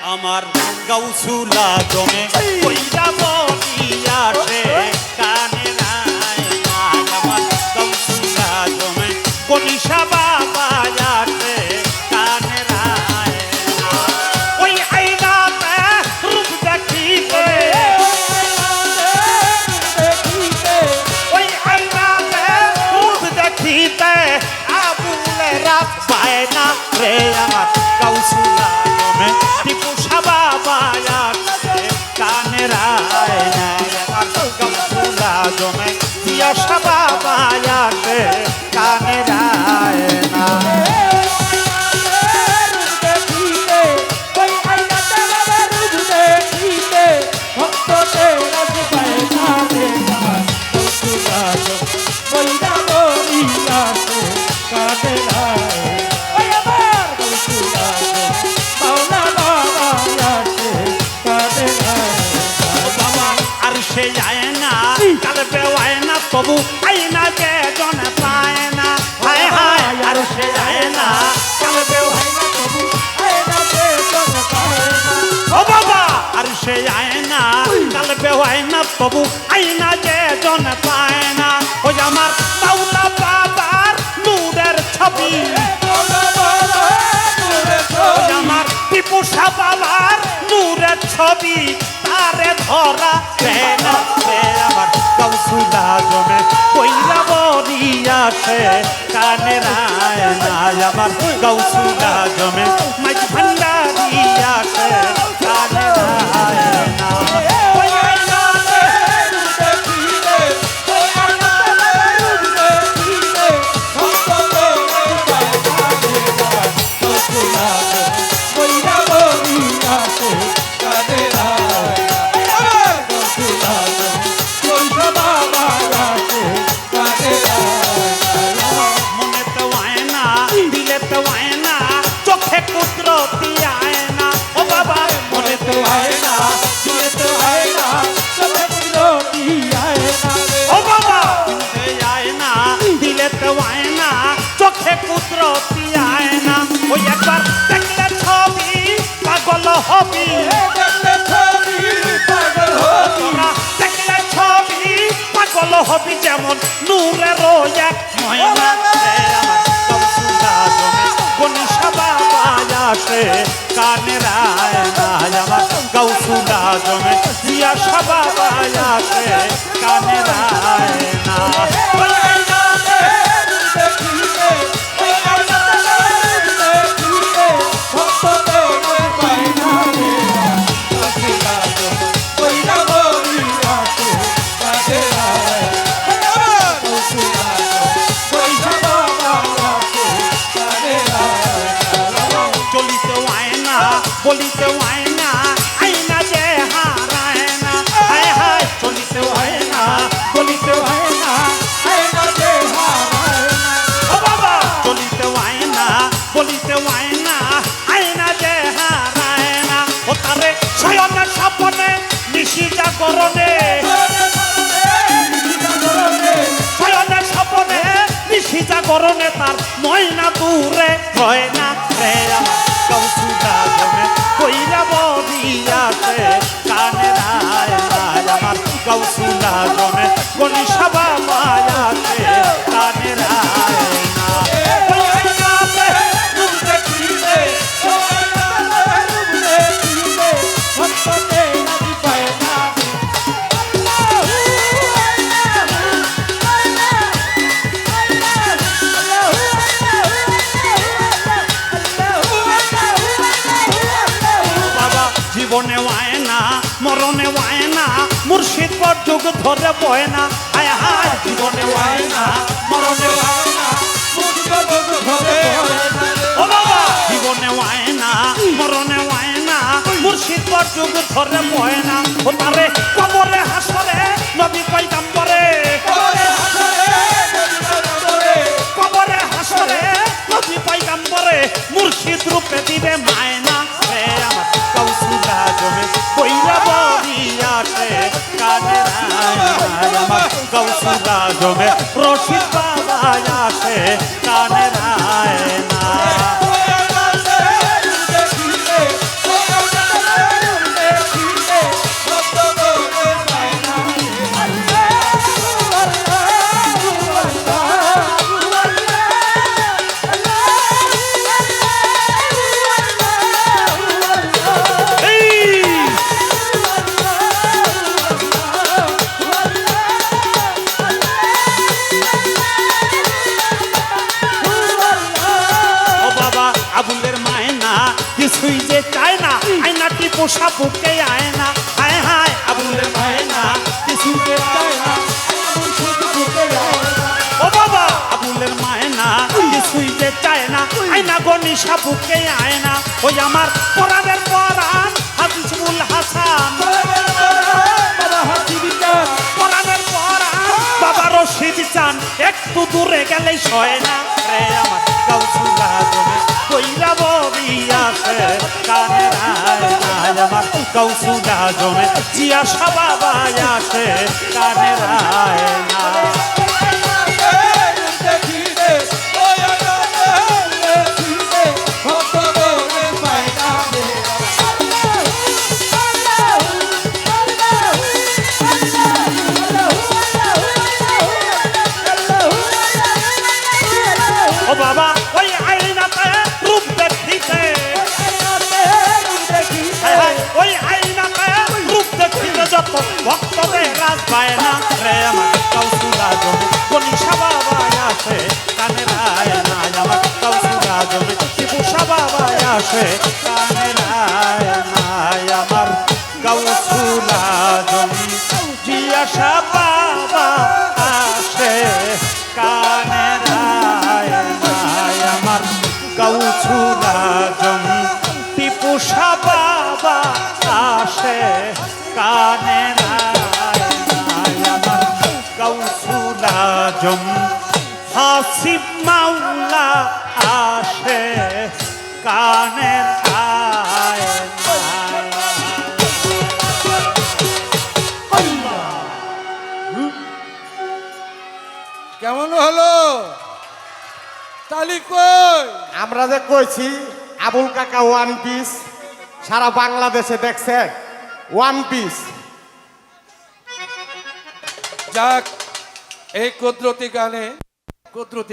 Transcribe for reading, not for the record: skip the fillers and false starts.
আমার গাউসুলা জমে কইরা বলিয়া সে কানে নাই আমার গাউসুলা জমে কনিশা বাবা আসে কানে নাই ওই আইনাতে রূপ দেখিতে ওই আইনাতে রূপ দেখিতে আবুলে রাত পায় না রে আমার গাউসুলা জমে টিপু বাবা আসে কানে নাই আমার গাউসুলা জমে দিয়া বাবা আসে কানে নাই না তবু আইনা যে জন পায় না হায় হায় আর সে যায় না কালবেও আইনা তবু আইনা যে জন পায় না ও বাবা আর সে যায় না কালবেও আইনা তবু আইনা যে জন পায় না ওই আমার মাওলা বাবার নূরের ছবি ওই আমার টিপু বাবার নূরের ছবি তারে ধরা দেয় না আমার গাউসুলা জমে কইরা বলিয়া সে কানে নাই আমার গাউসুলা জমে মাইক ভান্ডারিয়া সে কানে নাই না ওই একবার দেখলে ছবি পাগল হবি দেখলে ছবি পাগল হবি যেমন নূরের এক ময়না কনিশা বাবা আসে কানে নাই আমার গাউসুলা জমে দিয়া বাবা আসে কানে নাই না বলিতে হয় না আইনা যে হারায় না হায় হায় চলিতে হয় না বলিতে হয় না আইনা যে হারায় না ও বাবা চলিতে হয় না বলিতে হয় না আইনা যে হারায় না ও তারে শয়নের স্বপ্নে নিশি জাগরণে শয়নের স্বপ্নে নিশি জাগরণে তার ময়না দূরে হয় না রে গাউসুলা জমে কইরা বলিয়া সে কানে নাই আমার গাউসুলা জমে কনিশা বাবা আসে কানে নাই না জীবনে হয় না মরণে হয় না মুর্শিদ পর যুগ ধরে বয় না হায় হায় জীবনে হয় না মরণে হয় না ও বাবা জীবনে হয় না মরণে হয় না মুর্শিদ পর যুগ ধরে বয় না ও তারে কবরে হাসরে নবী পয়গম্বরে কবরে হাসরে নবী পয়গম্বরে মুর্শিদ রূপে দিবে মায়না রে আমার গাউসুলা জমে কইরা বলিয়া সে কানে নাই আমার গাউসুলা জমে রশিদ বাবা আসে কানে নাই না চায় না আয়না টিপু সাপুকে আয়না হায় হায় আবুলের মায়না কিছুতে চায় না ও বাবা আবুলের মায়না কিছুই যে চায় না আয়না গনি সাপুকে আয়না ওই আমার কোরআনের পরাণ হাফিজুল হাসান কোরআনের পরাণ বাবা রশিদ চান একটু দূরে গেলেই সয় না রে আমার গাউসুল আজমে কইরা বলি আসে কানের আয়না আমার গাউসুল আজমে জিয়া বাবা আসে কানের আয়না ও বাবা ওই আয়নাতে রূপ দেখিতে ওই আয়নাতে রূপ দেখিতে যত ভক্তদের রাজ পায় না রে আমার গাউসুল আজমে গনিশা বাবা আসে কানের আয়না আমার গাউসুল আজমে টিপুসা বাবা আসে কানের আয়না আমার গাউসুল আজম জিয়াসা বাবা আসে কানের আয়না আমার গাউসুল আজম টিপুসা বাবা আসে কানের আয়না আমার গাউসুল আজম হাসিব মাওলা আসে কানের আয়না কেমন হলো তালি কই? আমরা যে কইছি আবুল কাকা ওয়ান পিস সারা বাংলাদেশে দেখছে ওয়ান পিস যাক এই কুদরতি গানে কুদরতি